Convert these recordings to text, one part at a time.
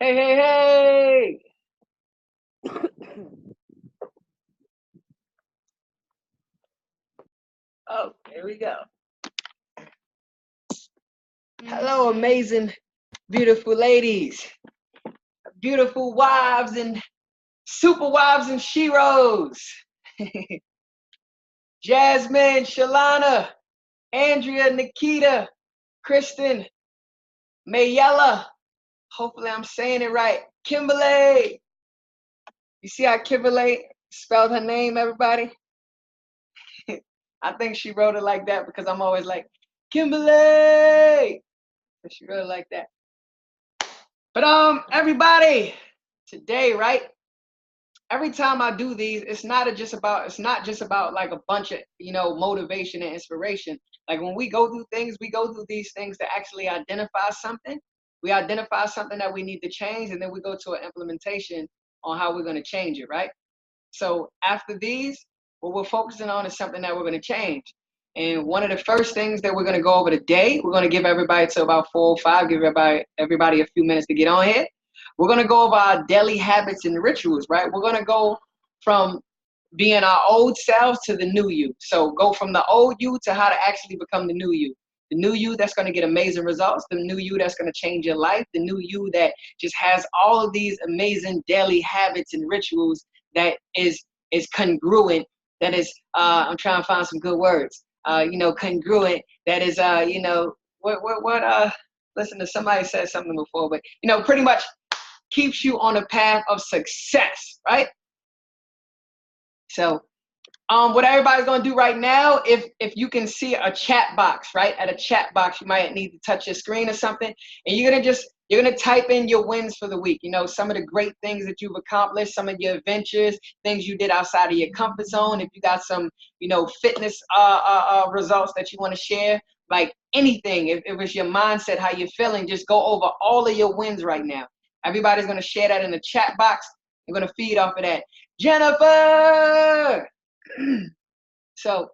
Hey, hey, hey! Oh, here we go. Hello, amazing, beautiful ladies, beautiful wives and super wives and sheroes. Jasmine, Shalana, Andrea, Nikita, Kristen, Mayella. Hopefully I'm saying it right. Kimberly. You see how Kimberly spelled her name, everybody? I think she wrote it like that because I'm always like, Kimberly. But she wrote it like that. But everybody, today, right? Every time I do these, it's not just about like a bunch of motivation and inspiration. Like when we go through things, we go through these things to actually identify something. We identify something that we need to change, and then we go to an implementation on how we're going to change it, right? So after these, what we're focusing on is something that we're going to change. And one of the first things that we're going to go over today, we're going to give everybody to about 4 or 5, give everybody a few minutes to get on here. We're going to go over our daily habits and rituals, right? We're going to go from being our old selves to the new you. So go from the old you to how to actually become the new you. The new you that's going to get amazing results, the new you that's going to change your life, the new you that just has all of these amazing daily habits and rituals that is congruent, that is I'm trying to find some good words, congruent, that is listen, to somebody said something before, but pretty much keeps you on a path of success, right? So what everybody's gonna do right now, if you can see a chat box, right? At a chat box, you might need to touch your screen or something, and you're gonna type in your wins for the week. Some of the great things that you've accomplished, some of your adventures, things you did outside of your comfort zone. If you got some, fitness results that you want to share, like anything. If it was your mindset, how you're feeling, just go over all of your wins right now. Everybody's gonna share that in the chat box. You're gonna feed off of that. Jennifer. So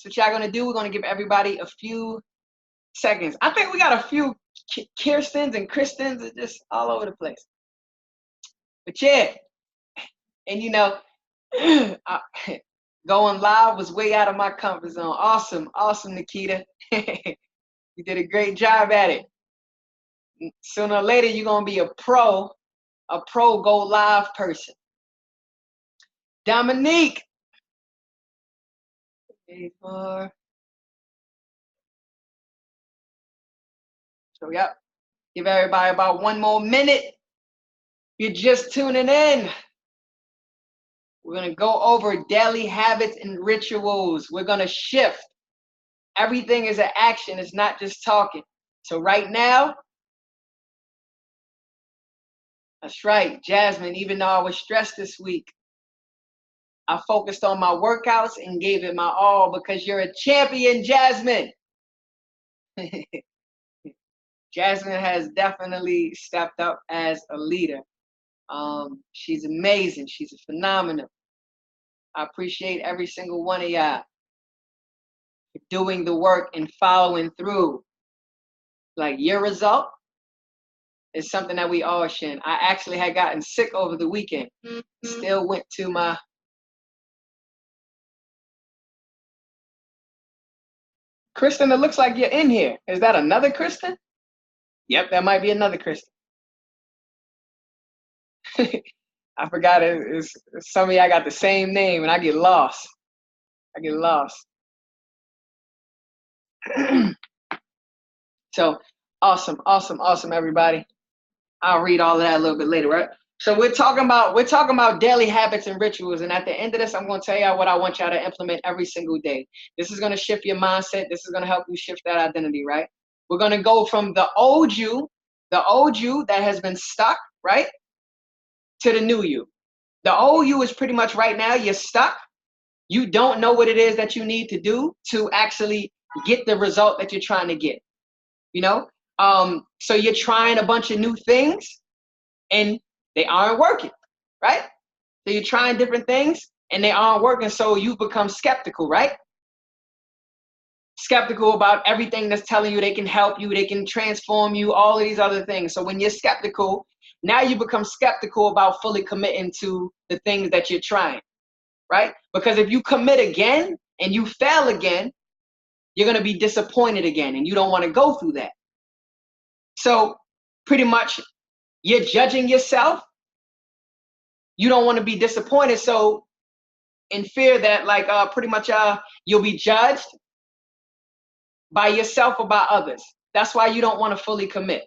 what y'all gonna do, we're gonna give everybody a few seconds. I think we got a few Kirstens and Kristens are just all over the place. But yeah, and going live was way out of my comfort zone. Awesome, Nikita. You did a great job at it. Sooner or later, you're gonna be a pro go live person. Dominique. So yep, give everybody about 1 more minute. You're just tuning in. We're going to go over daily habits and rituals. We're going to shift. Everything is an action. It's not just talking. So right now, that's right, Jasmine, even though I was stressed this week, I focused on my workouts and gave it my all because you're a champion, Jasmine. Jasmine has definitely stepped up as a leader. She's amazing. She's phenomenal. I appreciate every single one of y'all for doing the work and following through. Like your result is something that we all share. I actually had gotten sick over the weekend. Still went to my Kristen, it looks like you're in here. Is that another Kristen? Yep, that might be another Kristen. I forgot it's some of y'all got the same name and I get lost. So awesome, everybody. I'll read all of that a little bit later, right? So we're talking about daily habits and rituals, and at the end of this, I'm going to tell y'all what I want y'all to implement every single day. This is going to shift your mindset. This is going to help you shift that identity, right? We're going to go from the old you that has been stuck, right, to the new you. The old you is pretty much right now you're stuck. You don't know what it is that you need to do to actually get the result that you're trying to get. So you're trying a bunch of new things and they aren't working, right? So you're trying different things and they aren't working, so you become skeptical, right? Skeptical about everything that's telling you they can help you, they can transform you, all of these other things. So when you're skeptical, Now you become skeptical about fully committing to the things that you're trying, right? Because if you commit again and you fail again, you're going to be disappointed again, and you don't want to go through that. So pretty much you're judging yourself. You don't want to be disappointed. So in fear that like pretty much you'll be judged by yourself or by others. That's why you don't want to fully commit.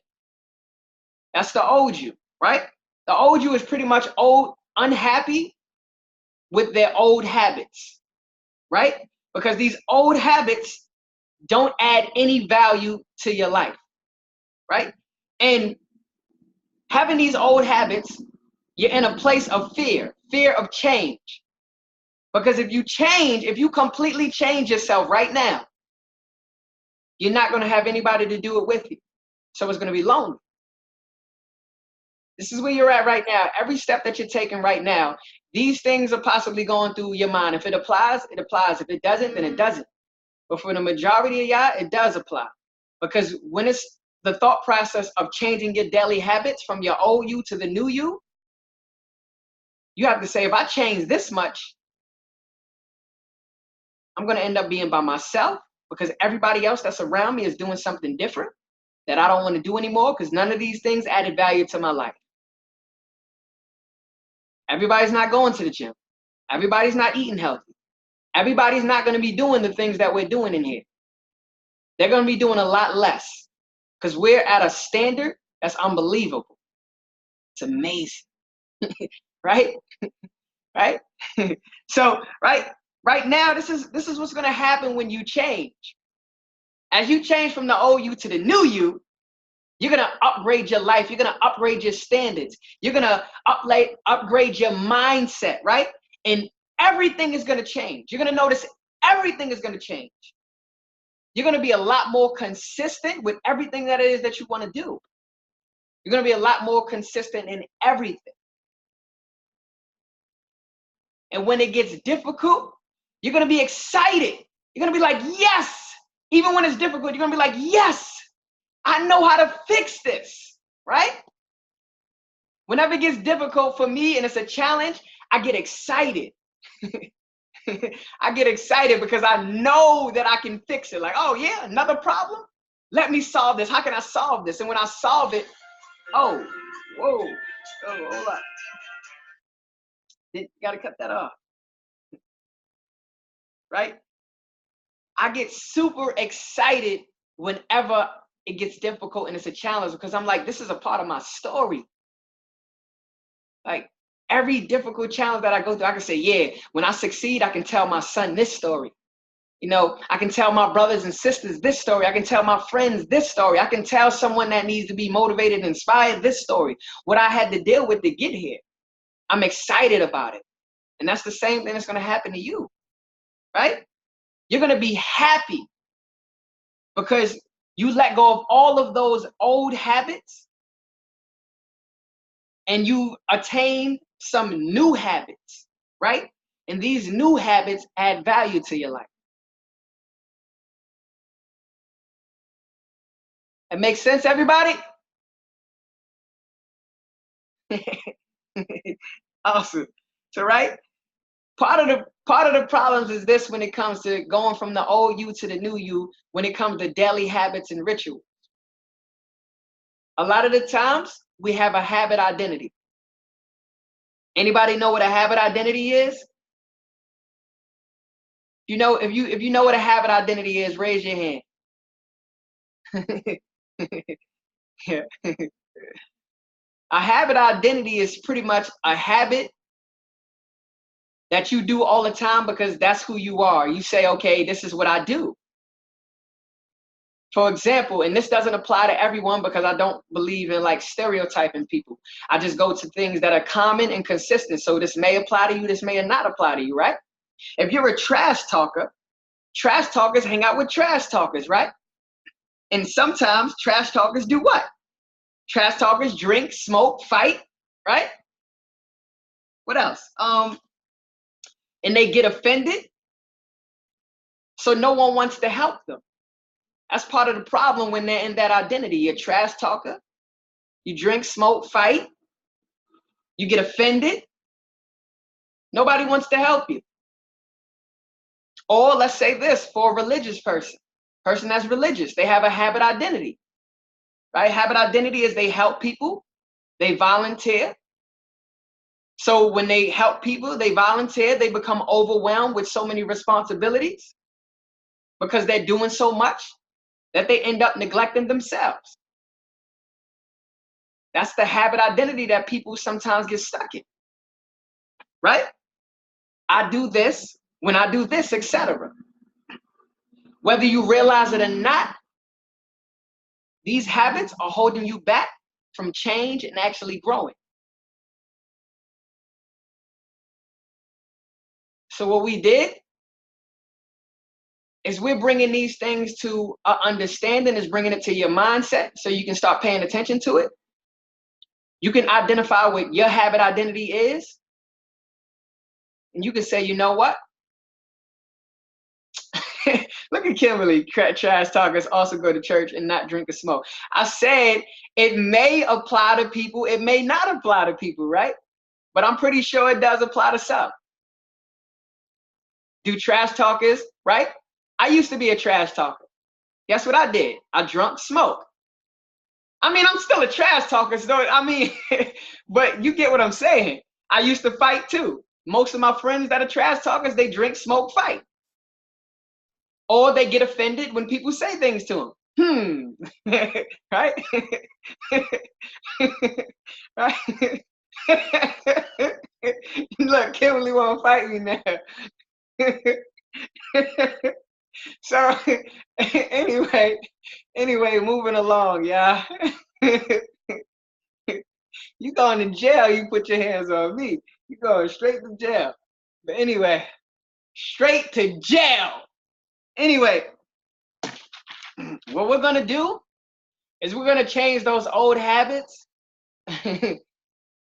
That's the old you, right? The old you is pretty much unhappy with their old habits, right? Because these old habits don't add any value to your life, right? And having these old habits, you're in a place of fear of change. Because if you completely change yourself right now, you're not going to have anybody to do it with you. So it's going to be lonely. This is where you're at right now. Every step that you're taking right now, these things are possibly going through your mind. If it applies, it applies. If it doesn't, then it doesn't. But for the majority of y'all, it does apply. Because when it's the thought process of changing your daily habits from your old you to the new you, you have to say, if I change this much, I'm going to end up being by myself because everybody else that's around me is doing something different that I don't want to do anymore because none of these things added value to my life. Everybody's not going to the gym. Everybody's not eating healthy. Everybody's not going to be doing the things that we're doing in here. They're going to be doing a lot less because we're at a standard that's unbelievable. It's amazing, right? Right? So, right now, this is what's going to happen when you change. As you change from the old you to the new you, you're going to upgrade your life. You're going to upgrade your standards. You're going to upgrade your mindset, right? And everything is going to change. You're going to notice everything is going to change. You're going to be a lot more consistent with everything that it is that you want to do. You're going to be a lot more consistent in everything. And when it gets difficult, you're going to be excited. You're going to be like, yes. Even when it's difficult, you're going to be like, yes, I know how to fix this, right? Whenever it gets difficult for me and it's a challenge, I get excited. I get excited because I know that I can fix it. Like, oh yeah, another problem? Let me solve this. How can I solve this? And when I solve it, oh, whoa, oh, hold up. You gotta cut that off, right? I get super excited whenever it gets difficult and it's a challenge because I'm like, this is a part of my story. Like every difficult challenge that I go through, I can say, yeah, when I succeed, I can tell my son this story. You know, I can tell my brothers and sisters this story. I can tell my friends this story. I can tell someone that needs to be motivated and inspired this story, what I had to deal with to get here. I'm excited about it. And that's the same thing that's going to happen to you, right? You're going to be happy because you let go of all of those old habits and you attain some new habits, right? And these new habits add value to your life. It makes sense, everybody? Awesome. So, right? Part of the problems is this when it comes to going from the old you to the new you, when it comes to daily habits and rituals. A lot of the times we have a habit identity. Anybody know what a habit identity is? You know, if you know what a habit identity is, raise your hand. Yeah. A habit identity is pretty much a habit that you do all the time because that's who you are. You say, okay, this is what I do. For example, and this doesn't apply to everyone because I don't believe in like stereotyping people. I just go to things that are common and consistent. So this may apply to you, this may not apply to you, right? If you're a trash talkers hang out with trash talkers, right? And sometimes trash talkers do what? Trash talkers drink, smoke, fight, right? What else? And they get offended. So no one wants to help them. That's part of the problem when they're in that identity. You're a trash talker, you drink, smoke, fight, You get offended. Nobody wants to help you. Or let's say this for a religious person that's religious, they have a habit identity, right? Habit identity is they help people, they volunteer. So when they help people, they volunteer, they become overwhelmed with so many responsibilities because they're doing so much that they end up neglecting themselves. That's the habit identity that people sometimes get stuck in, right? I do this when I do this, etc. Whether you realize it or not, these habits are holding you back from change and actually growing. So what we did is we're bringing these things to understanding, is bringing it to your mindset so you can start paying attention to it. You can identify what your habit identity is, and you can say, you know what? Look at Kimberly, trash talkers also go to church and not drink or smoke. I said it may apply to people, it may not apply to people, right? But I'm pretty sure it does apply to some. Do trash talkers, right? I used to be a trash talker. Guess what I did? I drunk, smoke. I mean, I'm still a trash talker, so I mean, but you get what I'm saying. I used to fight too. Most of my friends that are trash talkers, they drink, smoke, fight. Or they get offended when people say things to them. Right? Right? Look, Kimberly won't fight me now. So anyway, moving along, yeah. You going to jail, you put your hands on me. You going straight to jail. But anyway, straight to jail. Anyway, what we're gonna do is we're gonna change those old habits and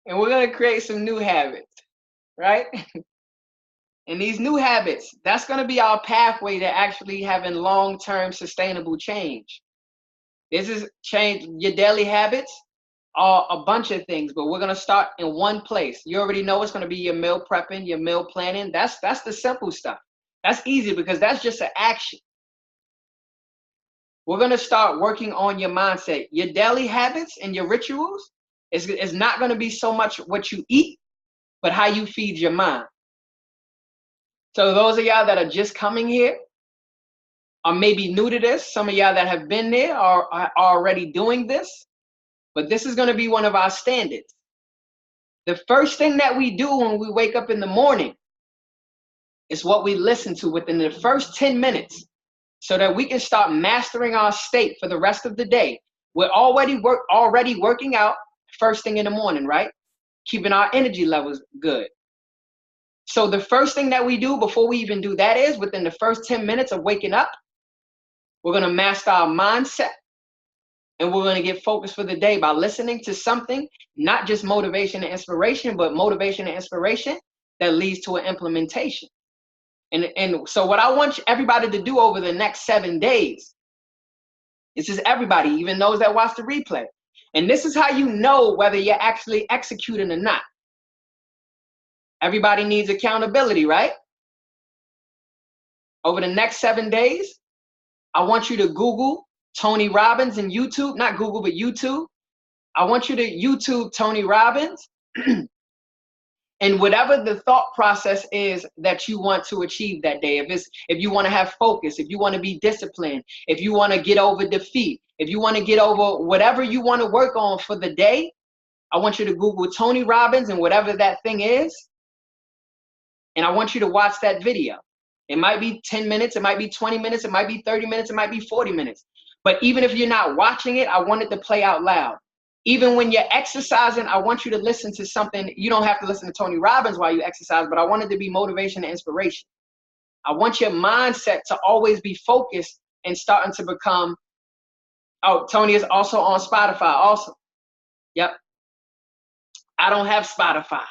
we're gonna create some new habits, right? And these new habits, that's gonna be our pathway to actually having long-term sustainable change. This is change your daily habits are a bunch of things, but we're gonna start in one place. You already know it's gonna be your meal prepping, your meal planning. That's the simple stuff. That's easy because that's just an action. We're gonna start working on your mindset. Your daily habits and your rituals is not gonna be so much what you eat, but how you feed your mind. So those of y'all that are just coming here, or maybe new to this, some of y'all that have been there are already doing this, but this is gonna be one of our standards. The first thing that we do when we wake up in the morning is what we listen to within the first 10 minutes so that we can start mastering our state for the rest of the day. We're already working out first thing in the morning, right? Keeping our energy levels good. So the first thing that we do before we even do that is within the first 10 minutes of waking up, we're going to master our mindset and we're going to get focused for the day by listening to something, not just motivation and inspiration, but motivation and inspiration that leads to an implementation. And so what I want everybody to do over the next 7 days, this is everybody, even those that watch the replay. And this is how you know whether you're actually executing or not. Everybody needs accountability, right? Over the next 7 days, I want you to Google Tony Robbins and YouTube, not Google, but YouTube. I want you to YouTube Tony Robbins and whatever the thought process is that you want to achieve that day. If you want to have focus, if you want to be disciplined, if you want to get over defeat, if you want to get over whatever you want to work on for the day, I want you to Google Tony Robbins and whatever that thing is. And I want you to watch that video. It might be 10 minutes, it might be 20 minutes, it might be 30 minutes, it might be 40 minutes. But even if you're not watching it, I want it to play out loud. Even when you're exercising, I want you to listen to something. You don't have to listen to Tony Robbins while you exercise, but I want it to be motivation and inspiration. I want your mindset to always be focused and starting to become, oh, Tony is also on Spotify also. Yep. I don't have Spotify,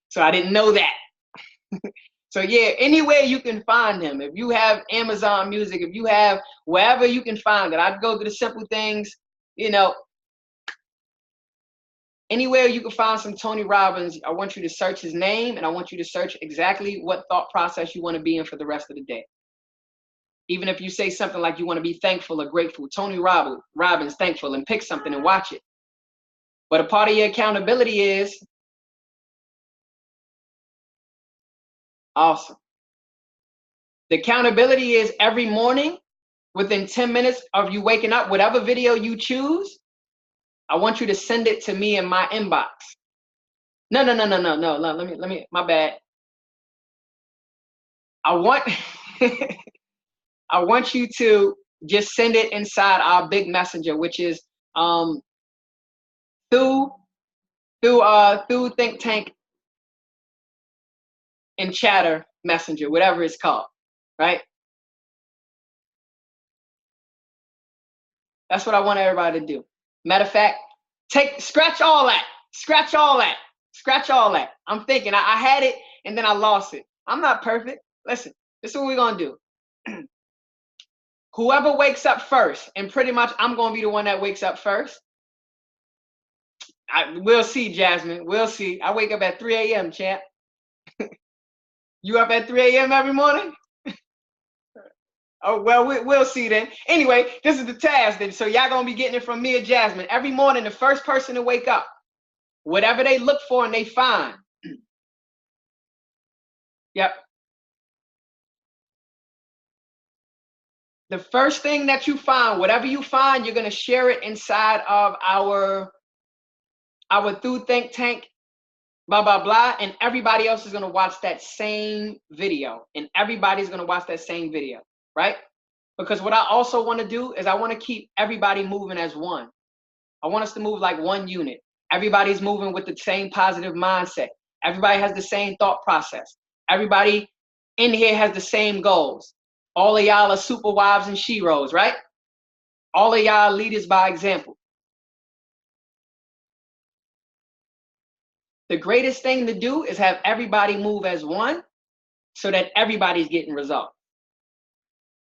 so I didn't know that. So yeah, anywhere you can find him. If you have Amazon Music, if you have wherever you can find it, I'd go to the simple things, you know, Anywhere you can find some Tony Robbins, I want you to search his name, and I want you to search exactly what thought process you want to be in for the rest of the day. Even if you say something like you want to be thankful or grateful, Tony Robbins, thankful, and pick something and watch it. But a part of your accountability is awesome. The accountability is every morning, within 10 minutes of you waking up, whatever video you choose, I want you to send it to me in my inbox. No. Let me, my bad. I want I want you to just send it inside our big messenger, which is through Think Tank and Chatter Messenger, whatever it's called, right? That's what I want everybody to do. Matter of fact, scratch all that. I'm thinking I had it and then I lost it. I'm not perfect. Listen, this is what we're gonna do. Whoever wakes up first, and pretty much I'm gonna be the one that wakes up first. We'll see, Jasmine. We'll see. I wake up at 3 a.m., champ. You up at 3 a.m. every morning? Oh, well, we'll see then. Anyway, this is the task then. So y'all gonna be getting it from me and Jasmine. Every morning, the first person to wake up, whatever they look for and they find. Yep. The first thing that you find, whatever you find, you're gonna share it inside of our Through Think Tank, blah, blah, blah, and everybody else is gonna watch that same video, and everybody's gonna watch that same video, right? Because what I also wanna do is I wanna keep everybody moving as one. I want us to move like one unit. Everybody's moving with the same positive mindset. Everybody has the same thought process. Everybody in here has the same goals. All of y'all are super wives and sheroes, right? All of y'all leaders by example. The greatest thing to do is have everybody move as one so that everybody's getting results.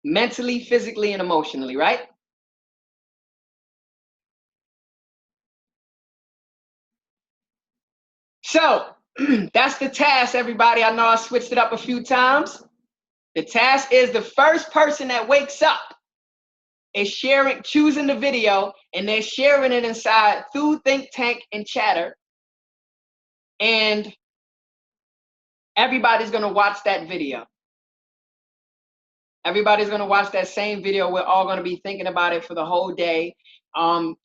Mentally, physically, and emotionally, right? So that's the task, everybody. I know I switched it up a few times. The task is the first person that wakes up is choosing the video, and they're sharing it inside Through Think Tank and Chatter. And everybody's gonna watch that video. Everybody's gonna watch that same video. We're all gonna be thinking about it for the whole day. And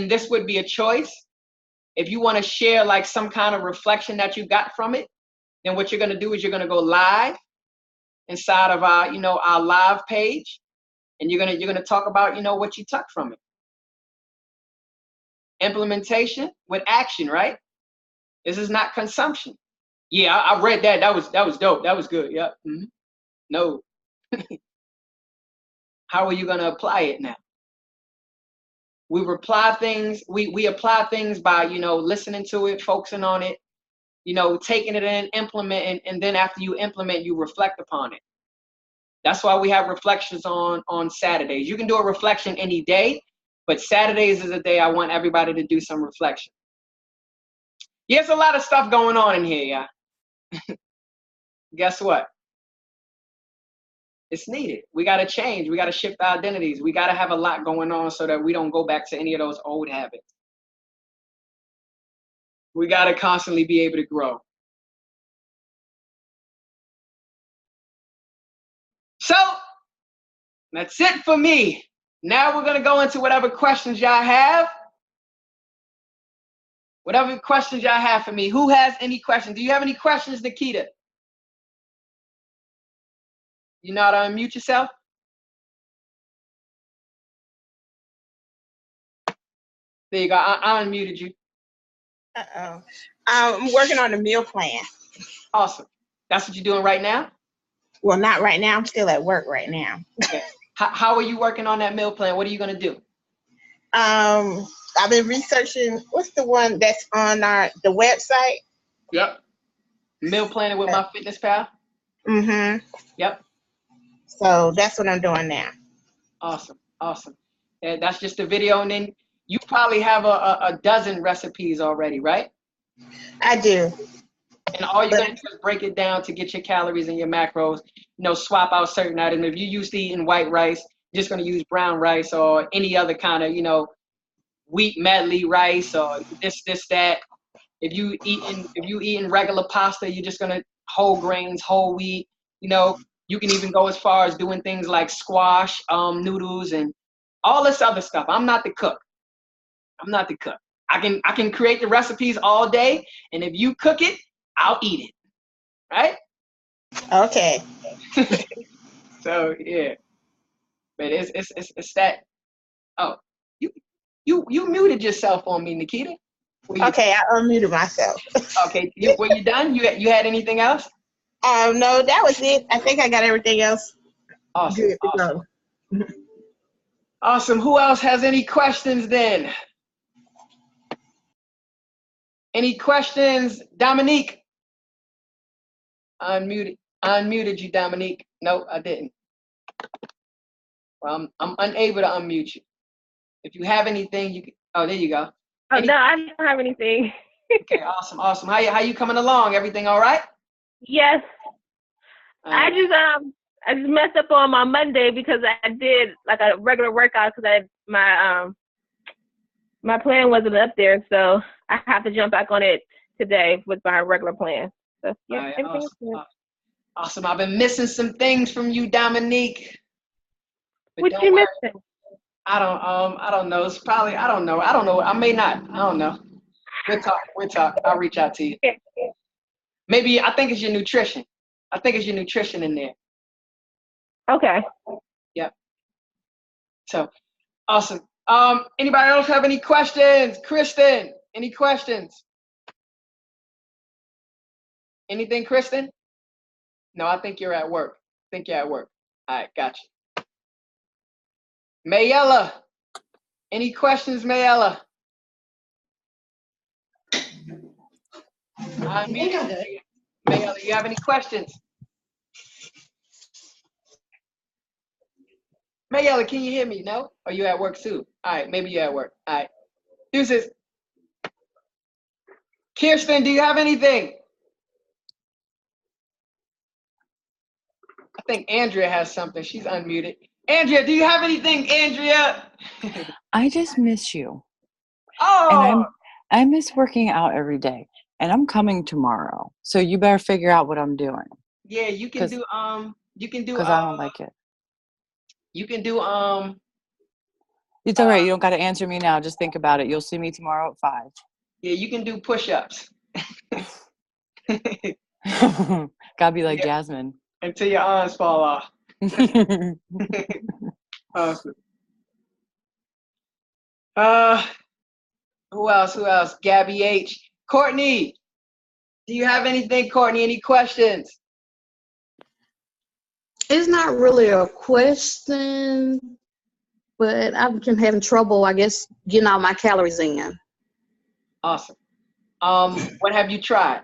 this would be a choice. If you want to share like some kind of reflection that you got from it, then what you're gonna do is you're gonna go live inside of our, our live page, and you're gonna talk about, what you took from it. Implementation with action, right? This is not consumption. Yeah, I read that. That was dope. That was good. Yep. Mm-hmm. No. How are you gonna apply it now? We apply things. We apply things by listening to it, focusing on it, taking it in, implementing, and then after you implement, you reflect upon it. That's why we have reflections on Saturdays. You can do a reflection any day, but Saturdays is a day I want everybody to do some reflection. Yeah, there's a lot of stuff going on in here, yeah. Guess what? It's needed. We got to change. We got to shift our identities. We got to have a lot going on so that we don't go back to any of those old habits. We got to constantly be able to grow. So that's it for me. Now we're going to go into whatever questions y'all have. Whatever questions y'all have for me. Who has any questions? Do you have any questions, Nikita? You know how to unmute yourself? There you go. I unmuted you. Uh-oh. I'm working on a meal plan. Awesome. That's what you're doing right now? Well, not right now. I'm still at work right now. Okay. How are you working on that meal plan? What are you going to do? I've been researching. What's the one that's on the website? Yep. Meal planning with MyFitnessPal? Mm-hmm. Yep. So that's what I'm doing now. Awesome. Awesome. And that's just a video, and then you probably have a dozen recipes already, right? I do. And all you're But gonna do is break it down to get your calories and your macros. Swap out certain items. If you used to eating white rice, you're just gonna use brown rice or any other kind of, wheat medley rice or this, that. If you eating regular pasta, you're just gonna whole grains, whole wheat. You can even go as far as doing things like squash, noodles, and all this other stuff. I'm not the cook. I'm not the cook. I can create the recipes all day, and if you cook it, I'll eat it. Right? okay. So yeah, but it's that. Oh, you you muted yourself on me, Nikita. Okay, I unmuted myself. Okay, were you done? You had anything else? No, that was it. I think I got everything else Awesome, good to awesome, go. awesome. Who else has any questions then? Any questions, Dominique? Unmuted you, Dominique. No, I didn't. Well, I'm unable to unmute you. If you have anything, you can. Oh, there you go. Oh, no, I don't have anything. Okay, awesome, awesome. How you coming along? Everything all right? Yes. I just messed up on my Monday because I did like a regular workout because my plan wasn't up there, so I have to jump back on it today with my regular plan. So yeah, Right, everything's awesome, good. awesome. I've been missing some things from you, Dominique. But What don't you worry. missing? I don't know. It's probably I don't know. I may not. I don't know. We'll talk. We'll talk. I'll reach out to you. Maybe I think it's your nutrition. I think it's your nutrition in there. Okay. Yep. So awesome. Anybody else have any questions? Kristen, any questions? Anything, Kristen? No, I think you're at work. I think you're at work. All right, gotcha. Mayella, any questions, Mayella? Mayella, you have any questions? Mayella, can you hear me? No? Or you at work too? All right, maybe you're at work. All right. Deuces. Kirsten, do you have anything? I think Andrea has something. She's unmuted. Andrea, do you have anything, Andrea? I just miss you. Oh, And I miss working out every day. And I'm coming tomorrow. So you better figure out what I'm doing. yeah, you can do Because I don't like it. You can do It's all right. You don't got to answer me now. Just think about it. You'll see me tomorrow at 5. yeah, you can do push-ups. Gotta be like Yeah. Jasmine. Until your arms fall off. Awesome. Who else? Gabby H. Courtney, do you have anything, Courtney? Any questions? It's not really a question, but I've been having trouble, I guess, getting all my calories in. Awesome. What have you tried?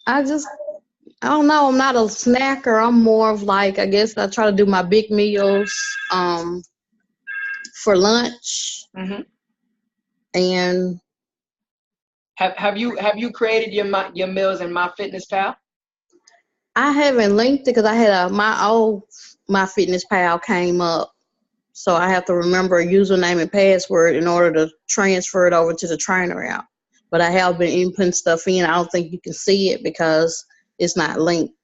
I don't know. I'm not a snacker. I'm more of like, I guess I try to do my big meals for lunch. Mm-hmm. And Have you created your meals in MyFitnessPal? I haven't linked it because I had my Fitness Pal came up. So I have to remember a username and password in order to transfer it over to the trainer app. But I have been inputting stuff in. I don't think you can see it because it's not linked.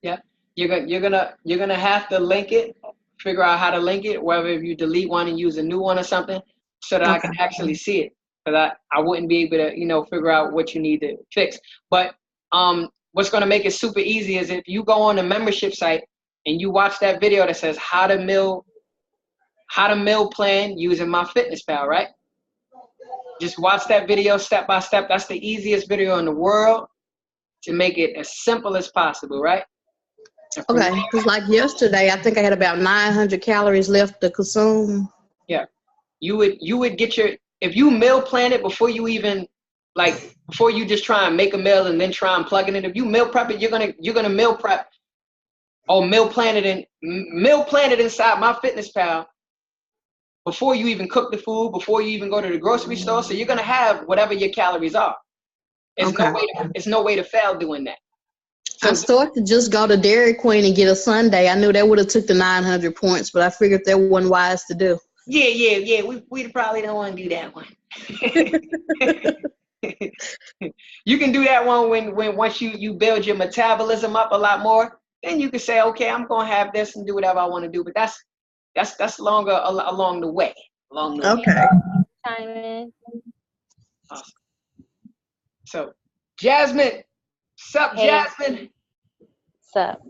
Yeah, you're gonna have to link it. Figure out how to link it, whether if you delete one and use a new one or something, so that I can actually see it. Because I wouldn't be able to figure out what you need to fix. But what's gonna make it super easy is if you go on the membership site and you watch that video that says how to meal plan using MyFitnessPal, right? Just watch that video step by step. That's the easiest video in the world to make it as simple as possible, right? Okay, because like yesterday, I think I had about 900 calories left to consume. Yeah, you would get if you meal plan it before you even before you just try and make a meal and then try and plug it in. If you meal prep it, you're gonna meal prep or meal plan it inside MyFitnessPal before you even cook the food, before you even go to the grocery store. So you're gonna have whatever your calories are. Okay. It's no way to fail doing that. I started to just go to Dairy Queen and get a sundae. I knew that would have took the 900 points, but I figured that wasn't wise to do. Yeah. We probably don't want to do that one. You can do that one when once you build your metabolism up a lot more, then you can say, okay, I'm gonna have this and do whatever I want to do. But that's longer along the way. Okay. Simon. Awesome. So, Jasmine, sup, Hey. Jasmine? Sup?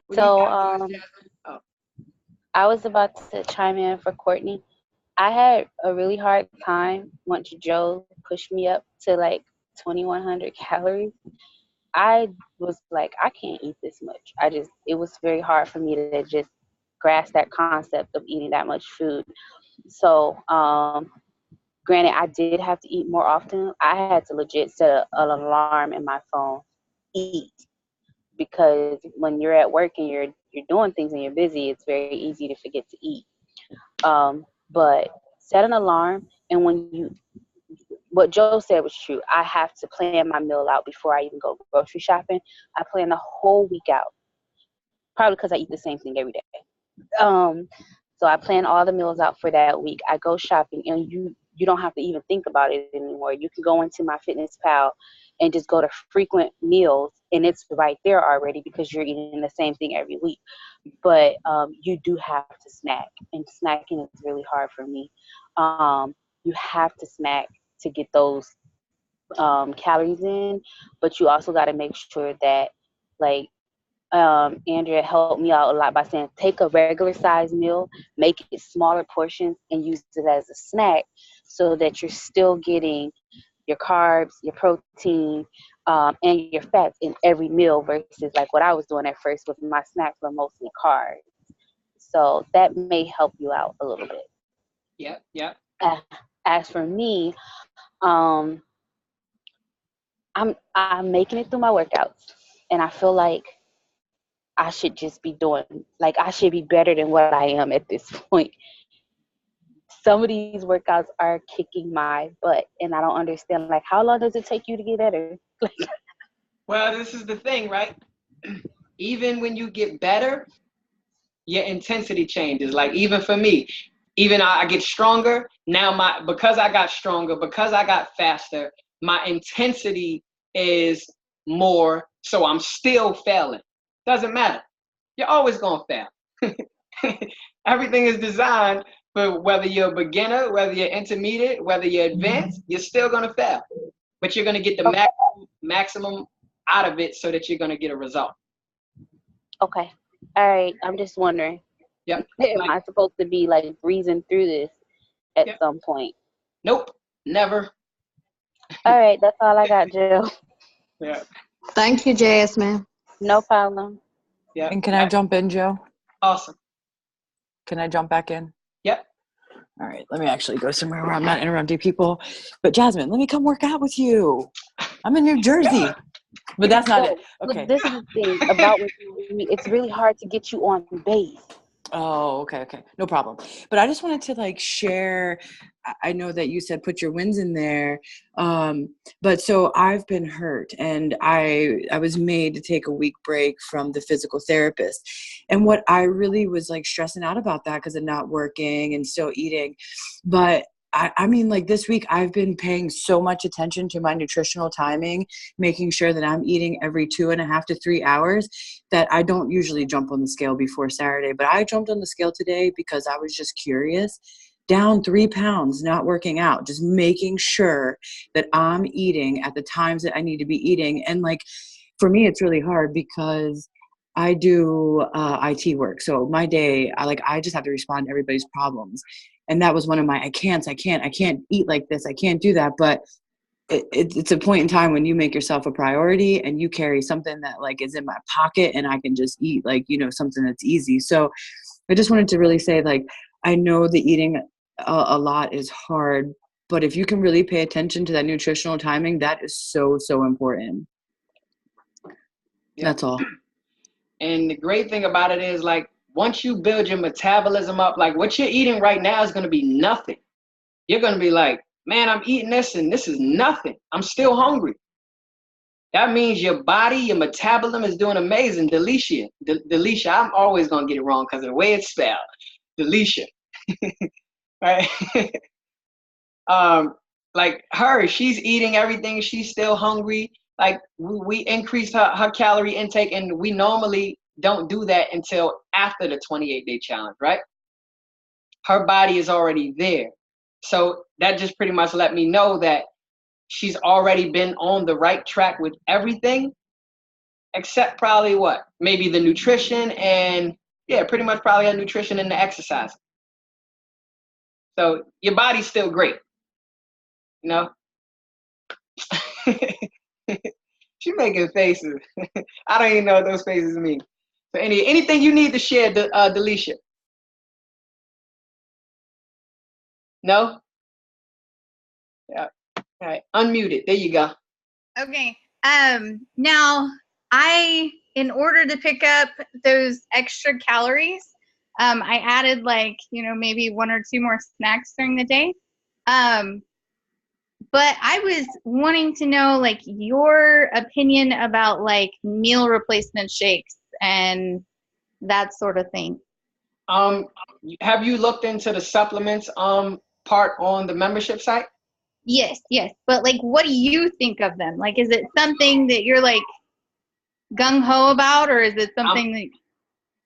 What So, do you got for us, Jasmine? Oh. I was about to chime in for Courtney. I had a really hard time once Joe pushed me up to like 2,100 calories. I was like, I can't eat this much. It was very hard for me to just grasp that concept of eating that much food. So, granted, I did have to eat more often. I had to legit set an alarm in my phone, eat, because when you're at work and you're doing things and you're busy, it's very easy to forget to eat. But set an alarm, and what Joe said was true. I have to plan my meal out before I even go grocery shopping. I plan the whole week out, probably because I eat the same thing every day. So I plan all the meals out for that week. I go shopping, and you don't have to even think about it anymore. You can go into my Fitness Pal and just go to frequent meals, and it's right there already because you're eating the same thing every week. But you do have to snack, and snacking is really hard for me. You have to snack to get those calories in, but you also got to make sure that, like, Andrea helped me out a lot by saying take a regular size meal, make it smaller portions, and use it as a snack so that you're still getting your carbs, your protein, and your fats in every meal versus like what I was doing at first with my snacks were mostly carbs. So that may help you out a little bit. Yeah. As for me, I'm making it through my workouts, and I feel like I should just be I should be better than what I am at this point. Some of these workouts are kicking my butt, and I don't understand, like, how long does it take you to get better? Well, this is the thing, right? Even when you get better, your intensity changes. Like, even for me, I get stronger. Now because I got stronger, because I got faster, my intensity is more, so I'm still failing. Doesn't matter. You're always going to fail. Everything is designed for whether you're a beginner, whether you're intermediate, whether you're advanced, you're still going to fail. But you're going to get the maximum out of it so that you're going to get a result. Okay. All right. I'm just wondering. Yep. Am I supposed to be like breezing through this at some point? Nope. Never. All right. That's all I got, Jill. Yeah. Thank you, Jasmine. No problem. Yeah. And can I jump in, Joe? Awesome. Can I jump back in? Yep. All right, let me actually go somewhere where I'm not interrupting people. But Jasmine, let me come work out with you. I'm in New Jersey. But that's not it. Okay. This is the thing about me. It's really hard to get you on base. Oh, okay. No problem. But I just wanted to like share, I know that you said put your wins in there. But so I've been hurt and I was made to take a week break from the physical therapist. And what I really was like stressing out about that because of not working and still eating. But I mean, like this week, I've been paying so much attention to my nutritional timing, making sure that I'm eating every 2.5 to 3 hours, that I don't usually jump on the scale before Saturday. But I jumped on the scale today because I was just curious. Down 3 pounds, not working out, just making sure that I'm eating at the times that I need to be eating. And like, for me, it's really hard because I do IT work. So my day, I just have to respond to everybody's problems. And that was one of my, I can't eat like this. I can't do that. But it's a point in time when you make yourself a priority and you carry something that like is in my pocket and I can just eat like, something that's easy. So I just wanted to really say, like, I know the eating a lot is hard, but if you can really pay attention to that nutritional timing, that is so, so important. Yeah. That's all. And the great thing about it is, like, once you build your metabolism up, like what you're eating right now is going to be nothing. You're going to be like, man, I'm eating this and this is nothing. I'm still hungry. That means your body, your metabolism is doing amazing. Delicia. Delicia, I'm always going to get it wrong because of the way it's spelled. Delicia. Right? Like her, she's eating everything. She's still hungry. Like we increased her calorie intake, and we normally don't do that until after the 28-day challenge, right? Her body is already there. So that just pretty much let me know that she's already been on the right track with everything, except probably what? Maybe the nutrition and, yeah, pretty much probably her nutrition and the exercise. So your body's still great, you know? She's making faces. I don't even know what those faces mean. So anything you need to share, Delisha? No? Yeah. All right. Unmute it. There you go. Okay. Now in order to pick up those extra calories, I added like, maybe 1 or 2 more snacks during the day. But I was wanting to know like your opinion about like meal replacement shakes and that sort of thing. Have you looked into the supplements part on the membership site? Yes. But like, what do you think of them? Like, is it something that you're like gung-ho about, or is it something that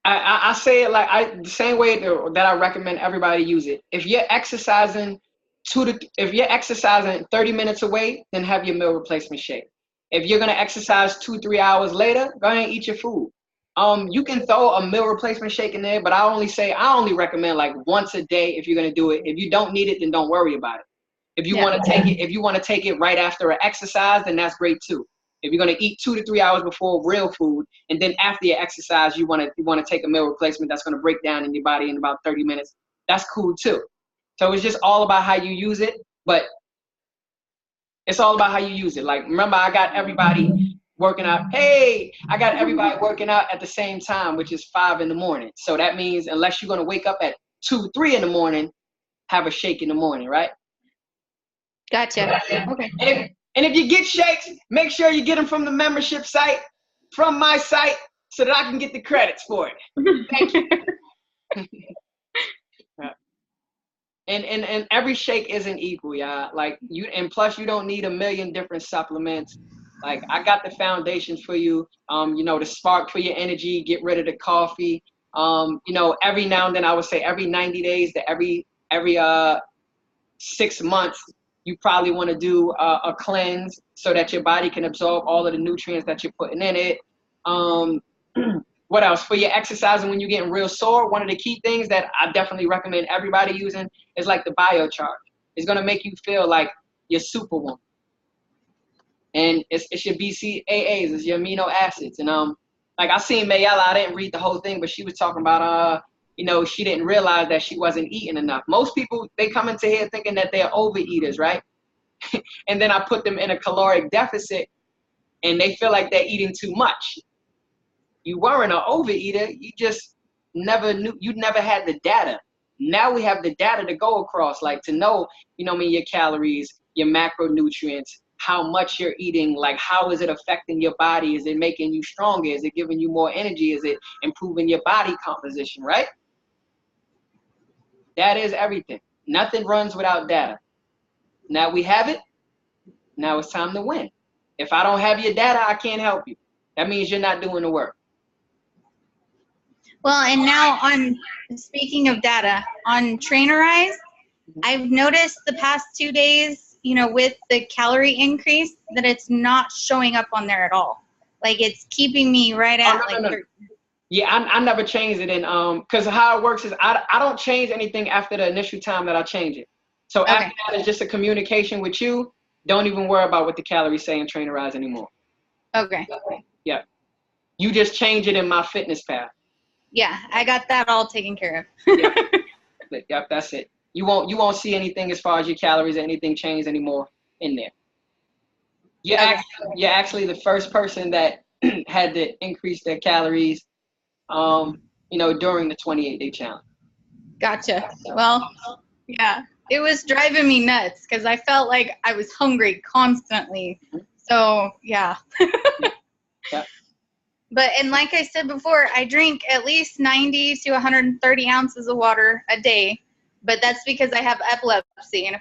I say it like the same way that I recommend everybody use it. If you're exercising 30 minutes away, then have your meal replacement shake. If you're gonna exercise 2-3 hours later, go ahead and eat your food. You can throw a meal replacement shake in there, but I only recommend like once a day if you're gonna do it. If you don't need it, then don't worry about it. If you want to take it right after an exercise, then that's great too. If you're going to eat 2 to 3 hours before real food, and then after your exercise, you want to take a meal replacement that's going to break down in your body in about 30 minutes, that's cool too. So it's just all about how you use it, but it's all about how you use it. Like, remember, I got everybody working out. Hey, I got everybody working out at the same time, which is 5 in the morning. So that means unless you're going to wake up at 2, 3 in the morning, have a shake in the morning, right? Gotcha. Okay. And if you get shakes, make sure you get them from the membership site, from my site, so that I can get the credits for it. Thank you. And every shake isn't equal, y'all. Like and plus you don't need a million different supplements. Like I got the foundations for you. The spark for your energy, get rid of the coffee. Every now and then I would say every 90 days to every 6 months, you probably want to do a cleanse so that your body can absorb all of the nutrients that you're putting in it. What else? For your exercising when you're getting real sore, one of the key things that I definitely recommend everybody using is like the biocharge. It's going to make you feel like you're superwoman. And it's your BCAAs, it's your amino acids. And like I seen Mayella, I didn't read the whole thing, but she was talking about she didn't realize that she wasn't eating enough. Most people, they come into here thinking that they're overeaters, right? And then I put them in a caloric deficit and they feel like they're eating too much. You weren't an overeater, you just never knew, you never had the data. Now we have the data to go across, like to know, your calories, your macronutrients, how much you're eating, like how is it affecting your body? Is it making you stronger? Is it giving you more energy? Is it improving your body composition, right? That is everything. Nothing runs without data. Now we have it. Now it's time to win. If I don't have your data, I can't help you. That means you're not doing the work. Well, and now speaking of data, on Trainerize, I've noticed the past 2 days, with the calorie increase, that it's not showing up on there at all. Like it's keeping me right at No. Yeah, I never changed it, and because how it works is I don't change anything after the initial time that I change it. So after that, it's just a communication with you. Don't even worry about what the calories say in Trainerize anymore. Okay. Yeah, you just change it in my fitness path. Yeah, I got that all taken care of. Yep, that's it. You won't see anything as far as your calories or anything change anymore in there. You're actually the first person that had to increase their calories during the 28-day challenge. Gotcha. Well, yeah, it was driving me nuts because I felt like I was hungry constantly. So yeah. Yeah. But, and like I said before, I drink at least 90 to 130 ounces of water a day, but that's because I have epilepsy. And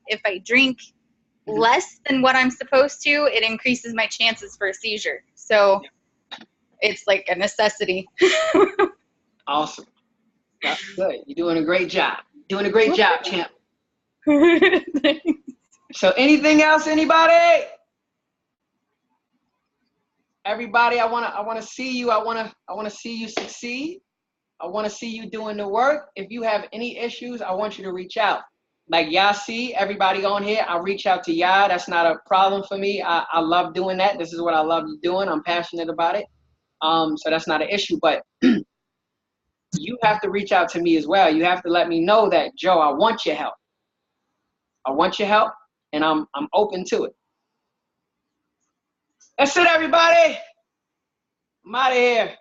if I drink less than what I'm supposed to, it increases my chances for a seizure. So it's like a necessity. Awesome. That's good. You're doing a great job. Doing a great job, champ. So anything else, anybody? Everybody, I wanna see you. I wanna see you succeed. I wanna see you doing the work. If you have any issues, I want you to reach out. Like y'all see, everybody on here, I reach out to y'all. That's not a problem for me. I love doing that. This is what I love doing. I'm passionate about it. So that's not an issue. But you have to reach out to me as well. You have to let me know that, Joe, I want your help. I want your help, and I'm open to it. That's it, everybody. I'm out of here.